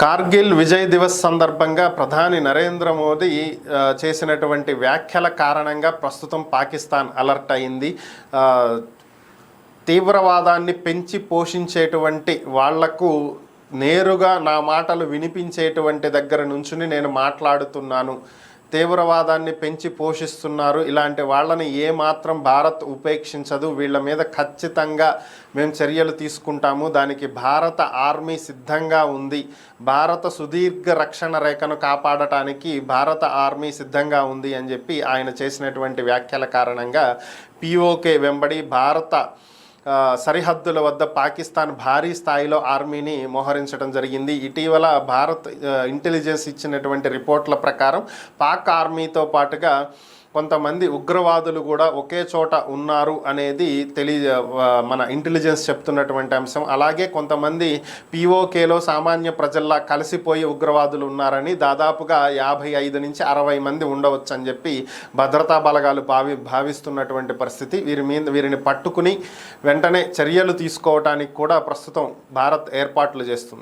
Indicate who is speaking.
Speaker 1: కార్గిల్ విజయ్ దివస్ సందర్భంగా ప్రధాని నరేంద్ర మోదీ చేసినటువంటి వ్యాఖ్యల కారణంగా ప్రస్తుతం పాకిస్తాన్ అలర్ట్ అయింది. తీవ్రవాదాన్ని పెంచి పోషించేటువంటి వాళ్లకు నేరుగా నా మాటలు వినిపించేటువంటి దగ్గర నుంచుని నేను మాట్లాడుతున్నాను. తీవ్రవాదాన్ని పెంచి పోషిస్తున్నారు, ఇలాంటి వాళ్ళని ఏమాత్రం భారత్ ఉపేక్షించదు, వీళ్ళ మీద ఖచ్చితంగా మేము చర్యలు తీసుకుంటాము, దానికి భారత ఆర్మీ సిద్ధంగా ఉంది, భారత సుదీర్ఘ రక్షణ రేఖను కాపాడటానికి భారత ఆర్మీ సిద్ధంగా ఉంది అని చెప్పి ఆయన చేసినటువంటి వ్యాఖ్యల కారణంగా పిఓకే వెంబడి భారత సరిహద్దుల వద్ద పాకిస్తాన్ భారీ స్థాయిలో ఆర్మీని మోహరించడం జరిగింది. ఇటీవల భారత్ ఇంటెలిజెన్స్ ఇచ్చినటువంటి రిపోర్ట్ల ప్రకారం పాక్ ఆర్మీతో పాటుగా కొంతమంది ఉగ్రవాదులు కూడా ఒకే చోట ఉన్నారు అనేది మన ఇంటెలిజెన్స్ చెప్తున్నటువంటి అంశం. అలాగే కొంతమంది పిఓకేలో సామాన్య ప్రజల్లా కలిసిపోయి ఉగ్రవాదులు ఉన్నారని, దాదాపుగా 55 నుంచి 60 మంది ఉండవచ్చు అని చెప్పి భద్రతా బలగాలు భావిస్తున్నటువంటి పరిస్థితి. వీరిని పట్టుకుని వెంటనే చర్యలు తీసుకోవటానికి కూడా ప్రస్తుతం భారత్ ఏర్పాట్లు చేస్తుంది.